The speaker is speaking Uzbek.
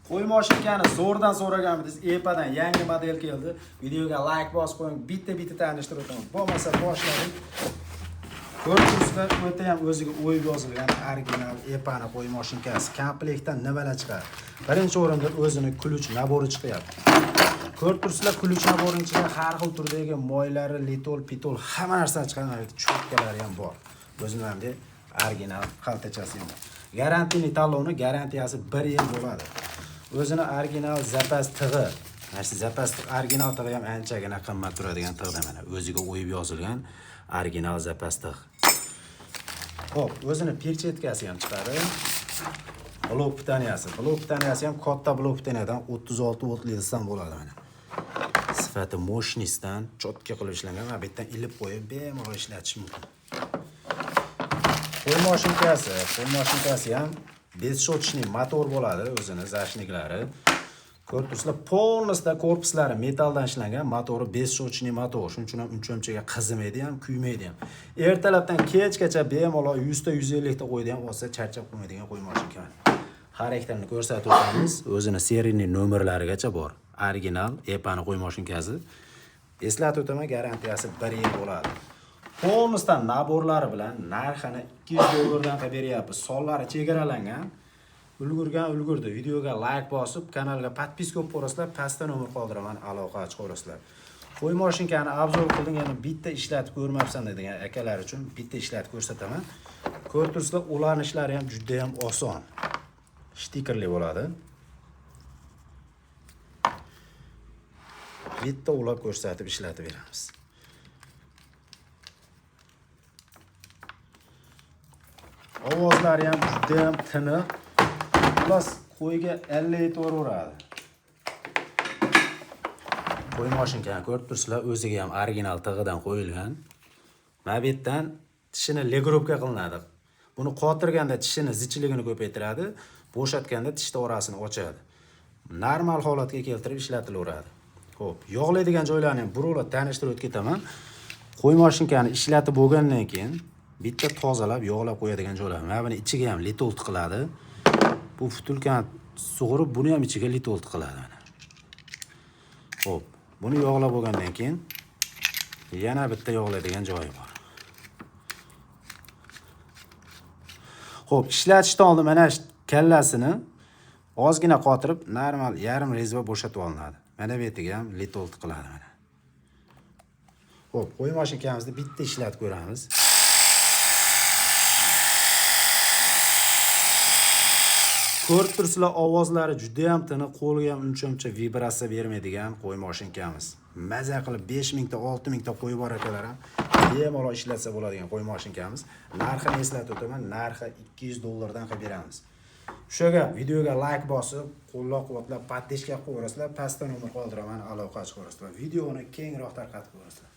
Qo'y mashinkani zo'rdan so'raganmiz. Epadan yangi model keldi. Videoga like bosib qo'ying. Bitta tanishtirib o'taman. Bo'lmasa boshladik. Ko'rdingsizlar, o'ta ham o'ziga o'yib yozilgan original Epani qo'y mashinkasi. Komplektdan nimalar chiqadi? Birinchi o'rinda o'zini ключ nabori chiqyapti. Ko'rib turibsizlar, ключ naborining ichida har xil turdagi moylari, litol, pitol hamma narsa chiqadi. Cho'tkalari ham bor. O'zining ham original xaltachasi ham. Garantiyali taloni, garantiyasi 1 yil bo'ladi. O'zini original zapas tig'i. Mana shu zapas original tig'i ham anchagina qimmat turadigan tig'da mana. O'ziga o'yib yozilgan original zapas tig'. Xo'p, o'zini perchetkasi ham chiqadi. Blok pitaniyasi. Blok pitaniyasi ham katta blok pitaniyadan 36 voltlidan bo'ladi mana. Sifati moshnisdan cho'tka qilib ishlangan. Mana bu yerdan ilib qo'yib bemalol ishlatish mumkin. Qo'y mashinkasi ham 5 shotchning motor bo'ladi, o'zini zashniklari. Ko'rib turibsizlar, polностью korpuslari metaldan ishlangan, motori 5 shotchning motor. Shuning uchun ham uncha qizimaydi ham, kuymaydi ham. Ertalabdan kechgacha bemalol 100 ta 150 ta qo'ydi ham olsa charchab qo'ymaydigan qo'y mashinka. Xarakterini ko'rsatib o'tamiz. O'zini seriyaning nomerlarigacha bor. Original Epani qo'y mashinkasi. Eslatib o'taman, garantiyasi 1 yil bo'ladi. Polностью naborlari bilan narxini 200 dollardan qilib beryapmiz. Sonlari chegaralangan. Ulgurdi. Videoga like bosib, kanalga podpiska qilib qo'yasizlar, pastda nomer qoldiraman, aloqa chiqarasizlar. Qo'y mashinkani obzor qildim, yana bitta ishlatib ko'rmabsan degan akalar uchun bitta ishlatib ko'rsataman. Ko'rib turibsizlar, ulanishlari ham juda ham oson. Stikerli bo'ladi. Bitta ulab ko'rsatib ishlatib beramiz. Ovozlari ham juda ham tiniq. Plus qo'yga 50 yetaveradi. Qo'y mashinkani ko'rib turibsizlar, o'ziga ham original tig'idan qo'yilgan. Mana bu yerdan tishini legrovka qilinadi. Buni qotirganda tishini zichligini ko'paytiradi, bo'shatganda tishni orasini ochadi. Normal holatga keltirib ishlatilaveradi. Xo'p, yog'laydigan joylarni ham birovlar tanishtirib o'tib ketaman. Qo'y mashinkani ishlatib bo'lgandan keyin bitta tozalab, yog'lab qo'yadigan joylar. Mana buni ichiga ham litol tiqiladi. Bu futulkani sug'urib, buni ham ichiga litol tiqiladi mana. Xo'p, buni yog'lab bo'lgandan keyin yana bitta yog'laydigan joyi bor. Xo'p, ishlatishdan oldin mana shu kallasini ozgina qotirib, normal yarim rezva bo'shatib olinadi. Mana bu yerga ham litol tiqiladi mana. Xo'p, qo'y mashinkamizni bitta ishlatib ko'ramiz. Ko'rib turibsizlar, ovozlari juda ham tiniq, qo'lga ham uncha vibratsiya bermaydigan qo'y mashinkamiz. Maza qilib 5000 ta, 6000 ta qo'y bor akalar ham bemalol ishlatsa bo'ladigan qo'y mashinkamiz. Narxini eslatib o'taman, narxi 200 dollardan qilib beramiz. O'shaga videoga like bosib, qo'llab-quvvatlab, podpiska qo'yasizlar, pastda nomer qoldiraman, aloqa chiqarasizlar. Videoni kengroq tarqatib qo'yasizlar.